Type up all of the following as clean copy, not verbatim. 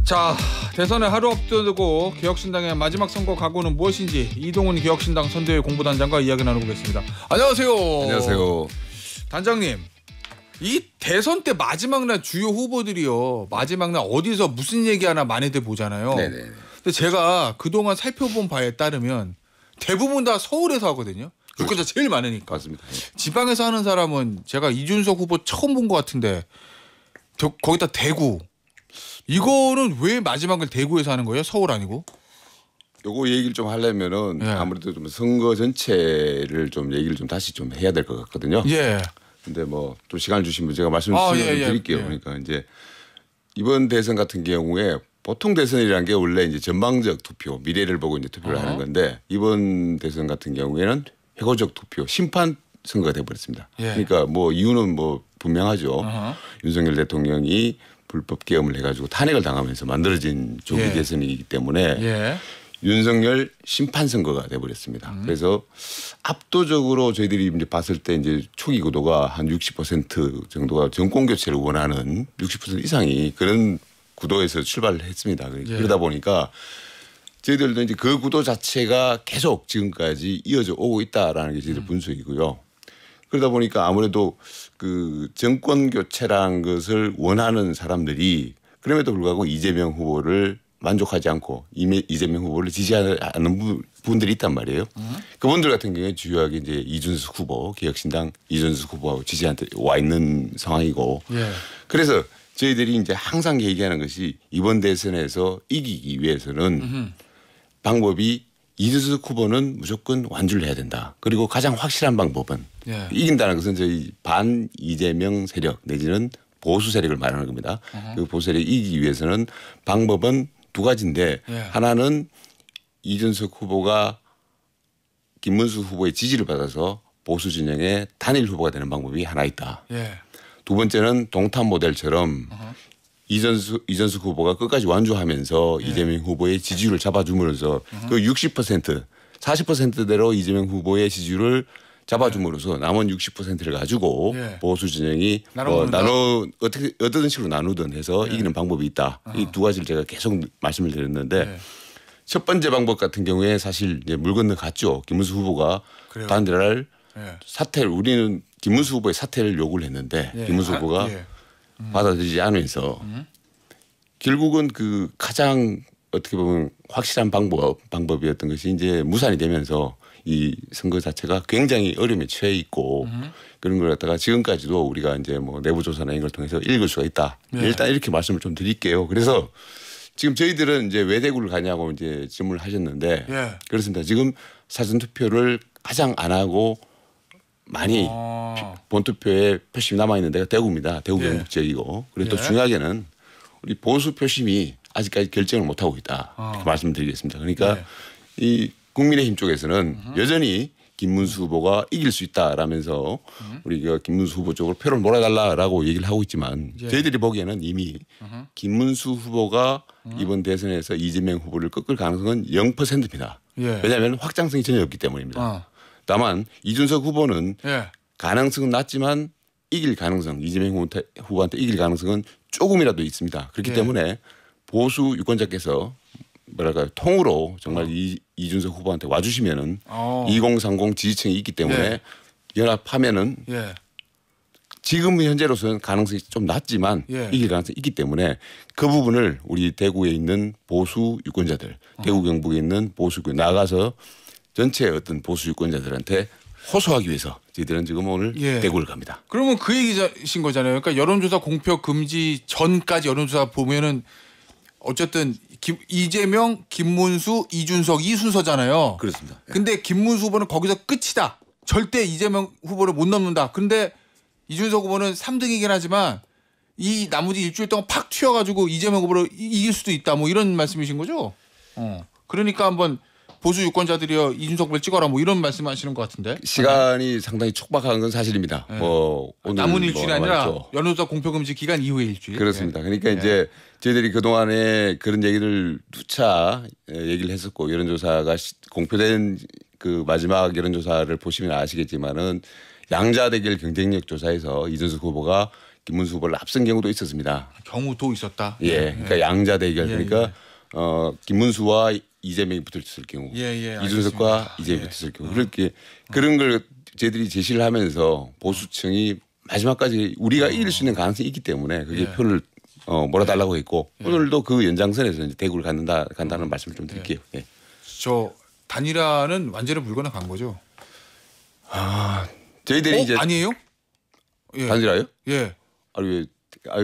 자, 대선에 하루 앞두고 개혁신당의 마지막 선거 각오는 무엇인지 이동훈 개혁신당 선대위 공보단장과 이야기 나눠보겠습니다. 안녕하세요. 안녕하세요. 단장님, 이 대선 때 마지막 날 주요 후보들이요, 마지막 날 어디서 무슨 얘기하나 많이들 보잖아요. 네네. 근데 제가 그동안 살펴본 바에 따르면 대부분 다 서울에서 하거든요. 주권자 제일 많으니까. 맞습니다. 지방에서 하는 사람은 제가 이준석 후보 처음 본 것 같은데 거기다 대구. 이거는 왜 마지막을 대구에서 하는 거예요? 서울 아니고? 요거 얘기를 좀 하려면은 아무래도 좀 선거 전체를 좀 얘기를 좀 다시 좀 해야 될 것 같거든요. 예. 근데 뭐 또 시간을 주시면 제가 말씀을 드릴게요. 그러니까 이제 이번 대선 같은 경우에 보통 대선이라는 게 원래 이제 전망적 투표, 미래를 보고 이제 투표를 하는 건데 이번 대선 같은 경우에는 회고적 투표, 심판 선거가 돼버렸습니다. 그러니까 뭐 이유는 뭐 분명하죠. 윤석열 대통령이 불법 계엄을 해가지고 탄핵을 당하면서 만들어진 조기 대선이기 때문에 윤석열 심판 선거가 돼버렸습니다. 그래서 압도적으로 저희들이 이제 봤을 때 이제 초기 구도가 한 60% 정도가 정권 교체를 원하는 60% 이상이 그런 구도에서 출발을 했습니다. 그러다 보니까 저희들도 이제 그 구도 자체가 계속 지금까지 이어져 오고 있다라는 게 저희들 분석이고요. 그러다 보니까 아무래도 그 정권 교체라는 것을 원하는 사람들이 그럼에도 불구하고 이재명 후보를 만족하지 않고 이재명 후보를 지지하는 분들이 있단 말이에요. 그분들 같은 경우에 주요하게 이제 이준석 후보, 개혁신당 이준석 후보하고 지지한테 와 있는 상황이고. 그래서 저희들이 이제 항상 얘기하는 것이 이번 대선에서 이기기 위해서는 방법이 이준석 후보는 무조건 완주를 해야 된다. 그리고 가장 확실한 방법은 이긴다는 것은 저희 반 이재명 세력 내지는 보수 세력을 말하는 겁니다. 그 보수 세력이 이기기 위해서는 방법은 두 가지인데 하나는 이준석 후보가 김문수 후보의 지지를 받아서 보수 진영의 단일 후보가 되는 방법이 하나 있다. 두 번째는 동탄 모델처럼 이준석 후보가 끝까지 완주하면서 이재명 후보의 지지율을 잡아줌으로써 그 60%, 40%대로 이재명 후보의 지지율을 잡아줌으로써 남은 60%를 가지고 보수 진영이 어떻게 어떤 식으로 나누든 해서 이기는 방법이 있다. 이 두 가지를 제가 계속 말씀을 드렸는데 첫 번째 방법 같은 경우에 사실 이제 물 건너갔죠. 김문수 후보가 단일화를 사퇴를 우리는 김문수 후보의 사퇴를 요구를 했는데 김문수 후보가 받아들이지 않으면서 결국은 그 가장 어떻게 보면 확실한 방법이었던 것이 이제 무산이 되면서 이 선거 자체가 굉장히 어려움에 처해 있고 그런 걸 갖다가 지금까지도 우리가 이제 뭐 내부조사나 이런 걸 통해서 읽을 수가 있다. 일단 이렇게 말씀을 좀 드릴게요. 그래서 지금 저희들은 이제 왜 대구를 가냐고 이제 질문을 하셨는데 그렇습니다. 지금 사전투표를 가장 안 하고 많이 본투표에 표심이 남아있는 데가 대구입니다. 대구 경북 지역이고. 그리고 또 중요하게는 우리 보수 표심이 아직까지 결정을 못하고 있다. 이렇게 말씀드리겠습니다. 그러니까 이 국민의힘 쪽에서는 여전히 김문수 후보가 이길 수 있다라면서 우리가 김문수 후보 쪽으로 표를 몰아달라라고 얘기를 하고 있지만 저희들이 보기에는 이미 김문수 후보가 이번 대선에서 이재명 후보를 꺾을 가능성은 0%입니다. 왜냐하면 확장성이 전혀 없기 때문입니다. 다만 이준석 후보는 가능성은 낮지만 이길 가능성, 이재명 후보한테 이길 가능성은 조금이라도 있습니다. 그렇기 때문에 보수 유권자께서 뭐랄까요 통으로 정말 이준석 후보한테 와주시면은 2030 지지층이 있기 때문에 연합하면은 지금 현재로서는 가능성이 좀 낮지만 이길 가능성이 있기 때문에 그 부분을 우리 대구에 있는 보수 유권자들, 대구 경북에 있는 보수 유권 나가서 전체 어떤 보수 유권자들한테 호소하기 위해서 저희들은 지금 오늘 대구를 갑니다. 그러면 그 얘기신 거잖아요. 그러니까 여론조사 공표 금지 전까지 여론조사 보면은 어쨌든 이재명, 김문수, 이준석 이 순서잖아요. 그렇습니다. 근데 김문수 후보는 거기서 끝이다. 절대 이재명 후보를 못 넘는다. 근데 이준석 후보는 3등이긴 하지만 이 나머지 일주일 동안 팍 튀어가지고 이재명 후보를 이길 수도 있다. 뭐 이런 말씀이신 거죠? 그러니까 한번 보수 유권자들이요 이준석 후보를 찍어라 뭐 이런 말씀하시는 것 같은데. 시간이 상당히 촉박한 건 사실입니다. 뭐 오늘 남은 일주일이 아니라 여론조사 공표 금지 기간 이후의 일주일. 그렇습니다. 그러니까 이제 저희들이 그동안에 그런 얘기를 누차 얘기를 했었고 여론조사가 공표된 그 마지막 여론조사를 보시면 아시겠지만은 양자 대결 경쟁력 조사에서 이준석 후보가 김문수 후보를 앞선 경우도 있었습니다. 경우도 있었다. 예, 그러니까 양자 대결 그러니까 김문수와 이재명이 붙었을 경우, 이준석과 이재명이 붙었을 경우 그렇게 그런 걸 저희들이 제시를 하면서 보수층이 마지막까지 우리가 이길 수 있는 가능성이 있기 때문에 그게 표를 몰아달라고 했고 오늘도 그 연장선에서 이제 대구를 간다는 말씀을 좀 드릴게요. 예. 저 단일화는 완전히 물 건너간 거죠? 저희들이 이제 아니에요? 예. 단일화요? 예.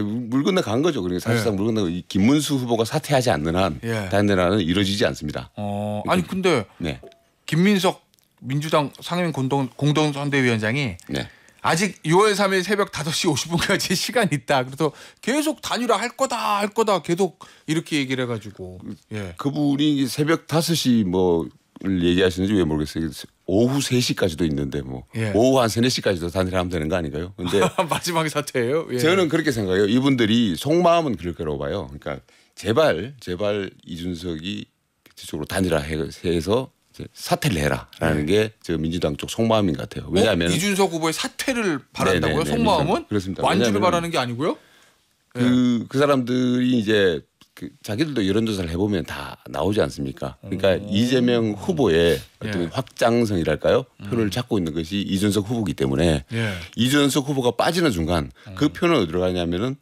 물 건너간 거죠. 그러니까 사실상 물 건너고 이 김문수 후보가 사퇴하지 않는 한 단일화는 이루어지지 않습니다. 아니 근데 김민석 민주당 상임 공동선대위원장이 아직 6월 3일 새벽 5시 50분까지 시간이 있다. 그래서 계속 단일화 할 거다 계속 이렇게 얘기를 해가지고 그분이 새벽 5시 뭐를 얘기하시는지 왜 모르겠어요. 오후 3시까지도 있는데 오후 한 3, 4시까지도 단일화하면 되는 거 아닌가요? 근데 마지막에 사퇴예요? 저는 그렇게 생각해요. 이분들이 속마음은 그럴 거라고 봐요. 그러니까 제발 이준석이 저쪽으로 단일화해서 사퇴를 해라라는 게 저 민주당 쪽 속마음인 것 같아요. 왜냐하면 이준석 후보의 사퇴를 바란다고요? 속마음은? 그렇습니다. 완주를 바라는 게 아니고요? 그 사람들이 이제 자기들도 여론조사를 해보면 다 나오지 않습니까? 그러니까 이재명 후보의 어떤 확장성이랄까요? 표를 잡고 있는 것이 이준석 후보이기 때문에 이준석 후보가 빠지는 순간 그 표는 어디로 가냐면은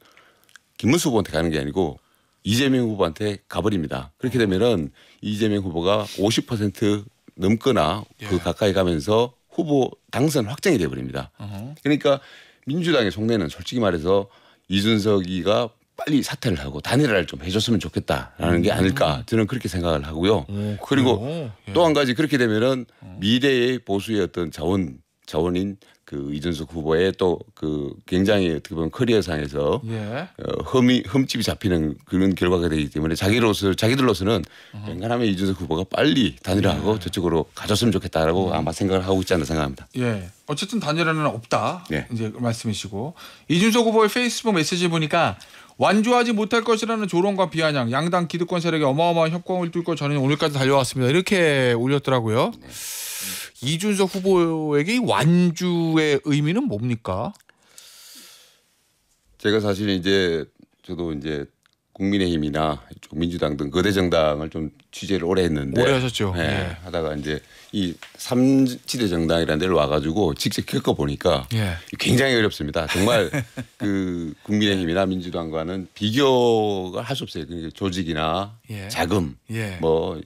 김문수 후보한테 가는 게 아니고 이재명 후보한테 가버립니다. 그렇게 되면은 이재명 후보가 50% 넘거나 그 가까이 가면서 후보 당선 확정이 돼버립니다. 그러니까 민주당의 속내는 솔직히 말해서 이준석이가 빨리 사퇴를 하고 단일화를 좀 해줬으면 좋겠다라는 게 아닐까 저는 그렇게 생각을 하고요. 그리고 또 한 가지 그렇게 되면은 미래의 보수의 어떤 자원인 그 이준석 후보의 또 그 굉장히 어떻게 보면 커리어상에서 흠집이 잡히는 그런 결과가 되기 때문에 자기들로서는 웬간하면 이준석 후보가 빨리 단일화하고 저쪽으로 가줬으면 좋겠다라고 아마 생각을 하고 있지 않나 생각합니다. 어쨌든 단일화는 없다. 이제 말씀이시고 이준석 후보의 페이스북 메시지 보니까 완주하지 못할 것이라는 조롱과 비아냥, 양당 기득권 세력의 어마어마한 협공을 뚫고 저는 오늘까지 달려왔습니다. 이렇게 올렸더라고요. 이준석 후보에게 완주의 의미는 뭡니까? 제가 사실 이제 저도 이제 국민의힘이나 민주당 등 거대 정당을 좀 취재를 오래 했는데 오래 하셨죠. 하다가 이제 이 3지대 정당이라는 데를 와가지고 직접 겪어보니까 굉장히 어렵습니다. 정말 그 국민의힘이나 민주당과는 비교가 할 수 없어요. 그러니까 조직이나 자금 뭐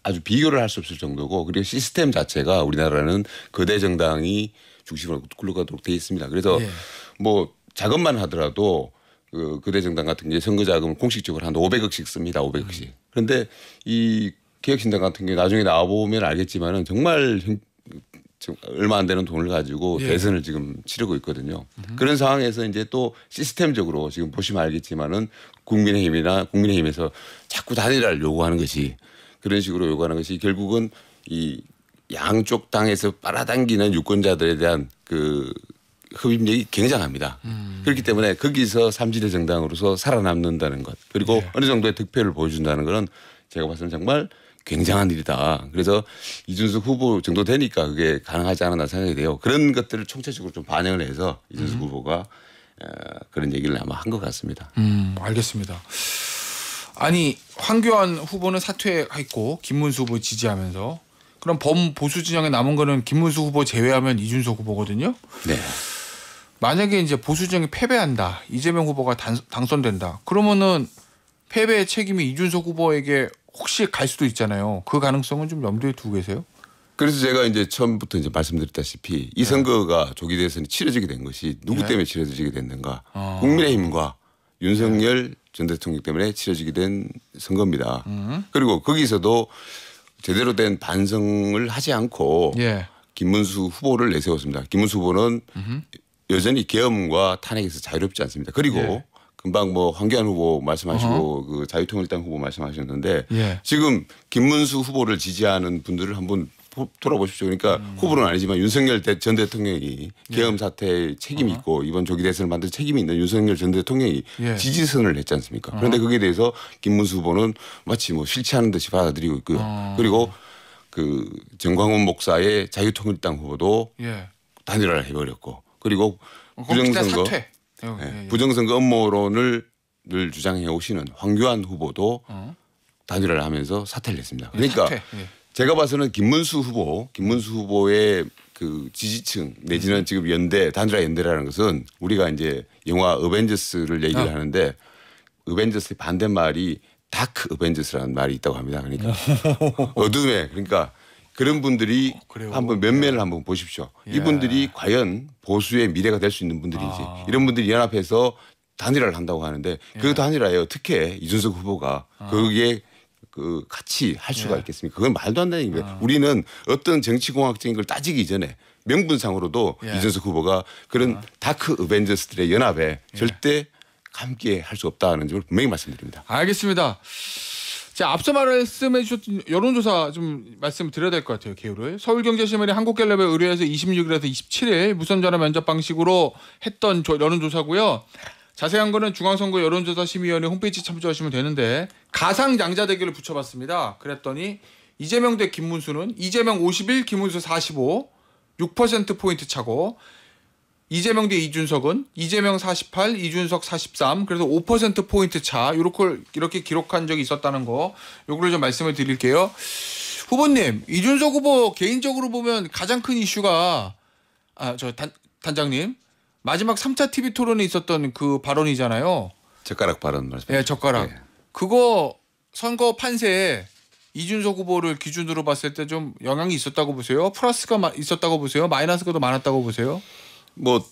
아주 비교를 할 수 없을 정도고 그리고 시스템 자체가 우리나라는 거대 정당이 중심으로 굴러가도록 돼 있습니다. 그래서 뭐 자금만 하더라도 그 거대 정당 같은 게 선거 자금을 공식적으로 한 500억씩 씁니다. 500억씩. 그런데 이 개혁신당 같은 게 나중에 나와보면 알겠지만은 정말 얼마 안 되는 돈을 가지고 대선을 지금 치르고 있거든요. 그런 상황에서 이제 또 시스템적으로 지금 보시면 알겠지만은 국민의힘에서 자꾸 단일화를 요구하는 것이 그런 식으로 요구하는 것이 결국은 이 양쪽 당에서 빨아당기는 유권자들에 대한 그 흡입력이 굉장합니다. 그렇기 때문에 거기서 3지대 정당으로서 살아남는다는 것 그리고 어느 정도의 득표를 보여준다는 것은 제가 봤을 때 정말 굉장한 일이다. 그래서 이준석 후보 정도 되니까 그게 가능하지 않았나 생각이 돼요. 그런 것들을 총체적으로 좀 반영을 해서 이준석 후보가 그런 얘기를 아마 한 것 같습니다. 알겠습니다. 아니 황교안 후보는 사퇴했고 김문수 후보 지지하면서 그럼 범보수 진영에 남은 거는 김문수 후보 제외하면 이준석 후보거든요. 만약에 이제 보수 진영이 패배한다. 이재명 후보가 당선된다. 그러면은 패배의 책임이 이준석 후보에게 혹시 갈 수도 있잖아요. 그 가능성은 좀 염두에 두고 계세요? 그래서 제가 이제 처음부터 이제 말씀드렸다시피 이 선거가 조기 대선이 치러지게 된 것이 누구 때문에 치러지게 됐는가? 국민의힘과 윤석열 전 대통령 때문에 치러지게 된 선거입니다. 그리고 거기서도 제대로 된 반성을 하지 않고 김문수 후보를 내세웠습니다. 김문수 후보는 여전히 계엄과 탄핵에서 자유롭지 않습니다. 그리고 금방 뭐 황교안 후보 말씀하시고 그 자유통일당 후보 말씀하셨는데 지금 김문수 후보를 지지하는 분들을 한번 돌아보십시오. 그러니까 후보는 아니지만 윤석열 전 대통령이 계엄 사태에 책임이 있고 이번 조기 대선을 만들 책임이 있는 윤석열 전 대통령이 지지선을 했지 않습니까? 그런데 거기에 대해서 김문수 후보는 마치 뭐 실체하는 듯이 받아들이고 있고요. 그리고 그 정광훈 목사의 자유통일당 후보도 단일화를 해버렸고 그리고 부정선거 부정선거 음모론을 늘 주장해 오시는 황교안 후보도 단일화를 하면서 사퇴를 했습니다. 그러니까 제가 봐서는 김문수 후보의 그 지지층 내지는 지금 연대 단일화 연대라는 것은 우리가 이제 영화 어벤져스를 얘기를 하는데 어벤져스의 반대말이 다크 어벤져스라는 말이 있다고 합니다. 그러니까 어둠에 그러니까 그런 분들이 한번 면면을 한번 보십시오. 이분들이 과연 보수의 미래가 될 수 있는 분들인지 이런 분들이 연합해서 단일화를 한다고 하는데 그 단일화에 어떻게 이준석 후보가 거기에 그 같이 할 수가 있겠습니까? 그건 말도 안 되는 얘기입니다. 우리는 어떤 정치공학적인 걸 따지기 전에 명분상으로도 이준석 후보가 그런 다크 어벤져스들의 연합에 절대 함께 할 수 없다는 점을 분명히 말씀드립니다. 알겠습니다. 자, 앞서 말씀해 주셨던 여론조사 좀 말씀드려야 될 것 같아요. 기호를. 서울경제신문이 한국갤럽에 의뢰해서 26일에서 27일 무선전화 면접 방식으로 했던 여론조사고요. 자세한 거는 중앙선거 여론조사심의위원회 홈페이지 참조하시면 되는데 가상양자 대결을 붙여봤습니다. 그랬더니 이재명 대 김문수는 이재명 51, 김문수 45, 6%포인트 차고 이재명 대 이준석은 이재명 48, 이준석 43, 그래서 5%포인트 차 이렇게 기록한 적이 있었다는 거 요거를 좀 말씀을 드릴게요. 후보님, 이준석 후보 개인적으로 보면 가장 큰 이슈가 단장님 마지막 3차 TV 토론에 있었던 그 발언이잖아요. 젓가락 발언 말씀. 네, 젓가락. 그거 선거 판세에 이준석 후보를 기준으로 봤을 때 좀 영향이 있었다고 보세요? 플러스가 있었다고 보세요? 마이너스가 더 많았다고 보세요? 뭐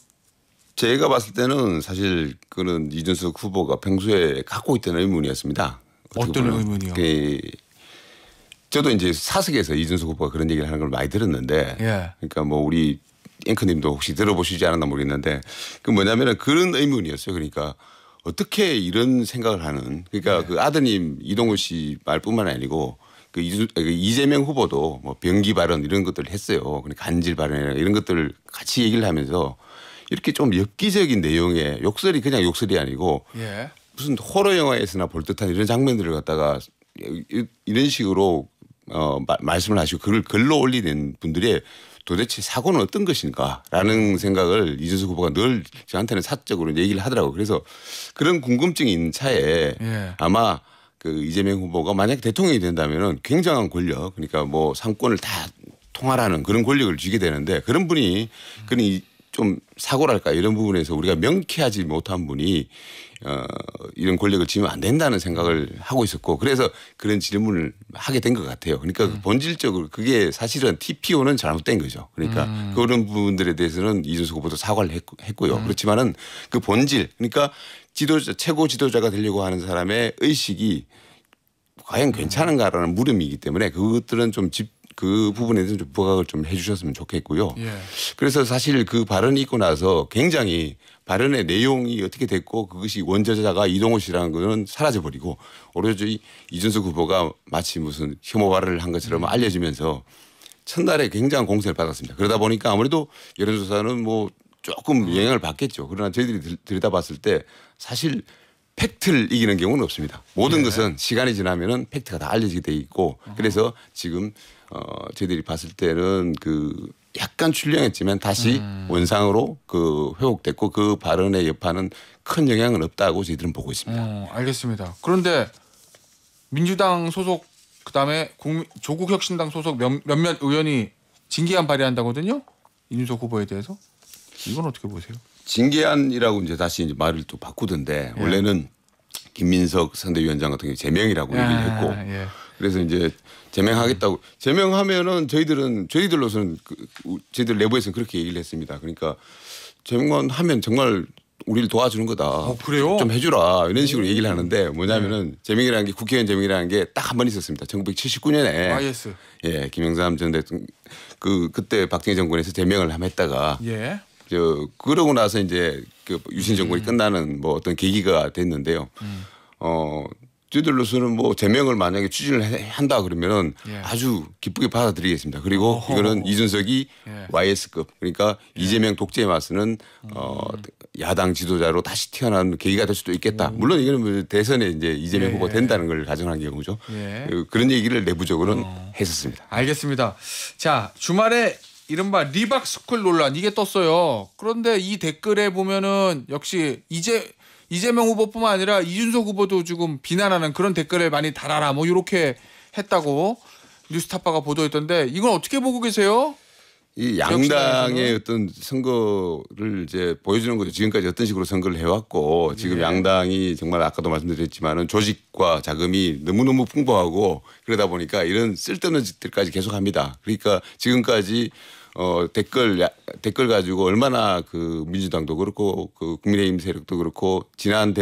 제가 봤을 때는 사실 그는 이준석 후보가 평소에 갖고 있던 의문이었습니다. 어떤 의문이요? 저도 이제 사석에서 이준석 후보가 그런 얘기를 하는 걸 많이 들었는데 그러니까 뭐 우리 앵커님도 혹시 들어보시지 않았나 모르겠는데 그 뭐냐면은 그런 의문이었어요. 그러니까 어떻게 이런 생각을 하는 그러니까 그 아드님 이동우 씨 말뿐만 아니고 그 이재명 후보도 뭐 병기 발언 이런 것들을 했어요. 그러니까 간질 발언이나 이런 것들을 같이 얘기를 하면서 이렇게 좀 엽기적인 내용의 욕설이 그냥 욕설이 아니고 무슨 호러 영화에서나 볼 듯한 이런 장면들을 갖다가 이런 식으로 말씀을 하시고 그걸 글로 올리는 분들의 도대체 사고는 어떤 것인가라는 생각을 이준석 후보가 늘 저한테는 사적으로 얘기를 하더라고요. 그래서 그런 궁금증이 있는 차에 아마 그 이재명 후보가 만약 대통령이 된다면은 굉장한 권력 그러니까 뭐 상권을 다 통할하는 그런 권력을 쥐게 되는데 그런 분이 그런 좀 사고랄까 이런 부분에서 우리가 명쾌하지 못한 분이 이런 권력을 쥐면 안 된다는 생각을 하고 있었고 그래서 그런 질문을 하게 된 것 같아요. 그러니까 본질적으로 그게 sa실은 TPO는 잘못된 거죠. 그러니까 그런 부분들에 대해서는 이준석 후보도 사과를 했고요. 그렇지만은 그 본질 그러니까 최고 지도자가 되려고 하는 사람의 의식이 과연 괜찮은가라는 물음이기 때문에 그것들은 좀 그 부분에 대해서 좀 부각을 좀 해 주셨으면 좋겠고요. 그래서 사실 그 발언이 있고 나서 굉장히 발언의 내용이 어떻게 됐고 그것이 원저자가 이동호 씨라는 거는 사라져 버리고 오로지 이준석 후보가 마치 무슨 혐오 발언을 한 것처럼 알려지면서 첫날에 굉장한 공세를 받았습니다. 그러다 보니까 아무래도 여론조사는 뭐 조금 영향을 받겠죠. 그러나 저희들이 들여다봤을 때 사실 팩트를 이기는 경우는 없습니다. 모든 것은 시간이 지나면은 팩트가 다 알려지게 돼 있고 그래서 지금 저희들이 봤을 때는 그 약간 출렁했지만 다시 원상으로 그 회복됐고 그 발언의 여파는 큰 영향은 없다고 저희들은 보고 있습니다. 알겠습니다. 그런데 민주당 소속 그다음에 조국혁신당 소속 몇몇 의원이 징계안 발의한다거든요. 이준석 후보에 대해서 이건 어떻게 보세요? 징계안이라고 이제 다시 이제 말을 또 바꾸던데 원래는 김민석 선대위원장 같은 경우 제명이라고 얘기를 했고 그래서 이제 제명하겠다고 제명하면은 저희들로서는 저희들 내부에서는 그렇게 얘기를 했습니다. 그러니까 제명하면 정말 우리를 도와주는 거다. 그래요? 좀 해주라 이런 식으로 얘기를 하는데 뭐냐면은 제명이라는 게 국회의원 제명이라는 게 딱 한 번 있었습니다. 1979년에 김영삼 전 대통령 그때 박정희 정권에서 제명을 했다가 그러고 나서 이제 그 유신 정권이 끝나는 뭐 어떤 계기가 됐는데요. 저희들로서는 뭐 제명을 만약에 추진을 한다 그러면은 아주 기쁘게 받아들이겠습니다. 그리고 이거는 이준석이 YS급 그러니까 이재명 독재에 맞서는 야당 지도자로 다시 태어난 계기가 될 수도 있겠다. 물론 이거는 뭐 대선에 이제 이재명 후보 된다는 걸 가정한 경우죠. 그런 얘기를 내부적으로는 했었습니다. 알겠습니다. 자, 주말에 이른바 리박스쿨 논란 이게 떴어요. 그런데 이 댓글에 보면은 역시 이재명 후보뿐만 아니라 이준석 후보도 지금 비난하는 그런 댓글을 많이 달아라 뭐 이렇게 했다고 뉴스타파가 보도했던데 이건 어떻게 보고 계세요? 이 양당의 어떤 선거를 이제 보여주는 거죠. 지금까지 어떤 식으로 선거를 해왔고 지금 양당이 정말 아까도 말씀드렸지만은 조직과 자금이 너무너무 풍부하고 그러다 보니까 이런 쓸데없는 짓들까지 계속합니다. 그러니까 지금까지 댓글 가지고 얼마나 그 민주당도 그렇고 그 국민의힘 세력도 그렇고 지난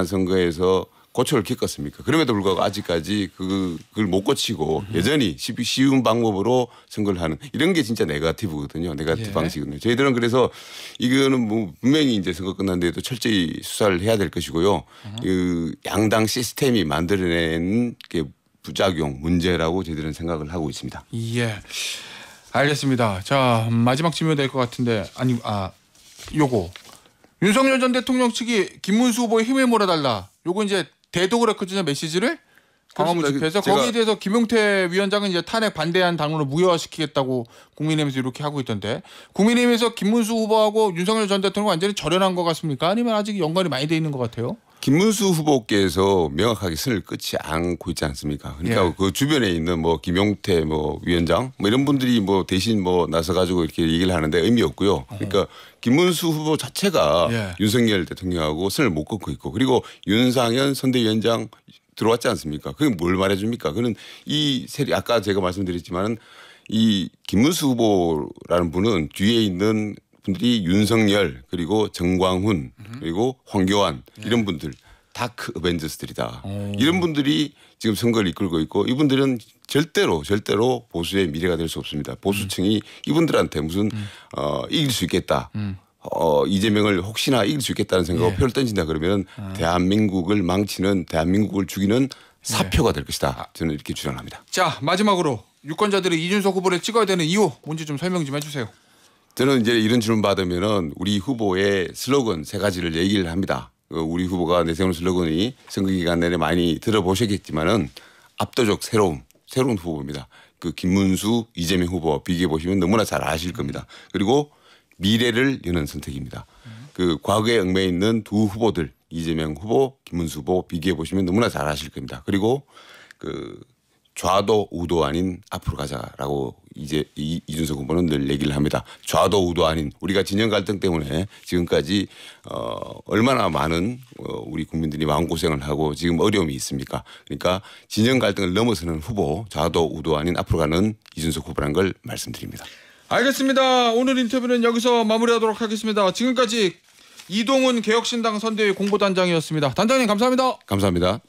선거에서 고초를 겪었습니까? 그럼에도 불구하고 아직까지 그걸 못 고치고 여전히 쉬운 방법으로 선거를 하는 이런 게 진짜 네거티브거든요. 네거티브 방식이거든요. 저희들은 그래서 이거는 뭐 분명히 이제 선거 끝난 데에도 철저히 수사를 해야 될 것이고요. 그 양당 시스템이 만들어낸 게 부작용, 문제라고 저희들은 생각을 하고 있습니다. 예, 알겠습니다. 자, 마지막 질문 될 것 같은데 요거 윤석열 전 대통령 측이 김문수 후보의 힘을 몰아달라. 요거 이제 대독을 했거든요. 메시지를 광화문 집회에서 거기에 대해서 김용태 위원장은 이제 탄핵 반대한 당으로 무효화시키겠다고 국민의힘에서 이렇게 하고 있던데 국민의힘에서 김문수 후보하고 윤석열 전 대통령 완전히 절연한 것 같습니까? 아니면 아직 연관이 많이 돼 있는 것 같아요? 김문수 후보께서 명확하게 선을 끊지 않고 있지 않습니까? 그러니까 그 주변에 있는 뭐 김용태 뭐 위원장 뭐 이런 분들이 뭐 대신 뭐 나서 가지고 이렇게 얘기를 하는데 의미 없고요. 그러니까 김문수 후보 자체가 윤석열 대통령하고 선을 못 끊고 있고 그리고 윤상현 선대위원장 들어왔지 않습니까? 그게 뭘 말해줍니까? 그는 이 세력 아까 제가 말씀드렸지만은 이 김문수 후보라는 분은 뒤에 있는 분들이 윤석열 그리고 정광훈 그리고 황교안 이런 분들 다크 어벤져스들이다. 이런 분들이 지금 선거를 이끌고 있고 이분들은 절대로 보수의 미래가 될 수 없습니다. 보수층이 이분들한테 무슨 이길 수 있겠다. 이재명을 혹시나 이길 수 있겠다는 생각으로 표를 던진다 그러면 대한민국을 망치는 대한민국을 죽이는 사표가 될 것이다. 저는 이렇게 주장합니다. 자, 마지막으로 유권자들이 이준석 후보를 찍어야 되는 이유 뭔지 좀 설명 좀 해주세요. 저는 이제 이런 질문 받으면은 우리 후보의 슬로건 3가지를 얘기를 합니다. 우리 후보가 내세우는 슬로건이 선거 기간 내내 많이 들어보셨겠지만은 압도적 새로운 후보입니다. 그 김문수, 이재명 후보 비교해 보시면 너무나 잘 아실 겁니다. 그리고 미래를 여는 선택입니다. 그 과거에 얽매여 있는 두 후보들 이재명 후보, 김문수 후보 비교해 보시면 너무나 잘 아실 겁니다. 그리고 그 좌도 우도 아닌 앞으로 가자라고 이제 이준석 후보는 늘 얘기를 합니다. 좌도 우도 아닌 우리가 진영 갈등 때문에 지금까지 얼마나 많은 우리 국민들이 마음고생을 하고 지금 어려움이 있습니까? 그러니까 진영 갈등을 넘어서는 후보 좌도 우도 아닌 앞으로 가는 이준석 후보라는 걸 말씀드립니다. 알겠습니다. 오늘 인터뷰는 여기서 마무리하도록 하겠습니다. 지금까지 이동훈 개혁신당 선대위 공보단장이었습니다. 단장님 감사합니다. 감사합니다.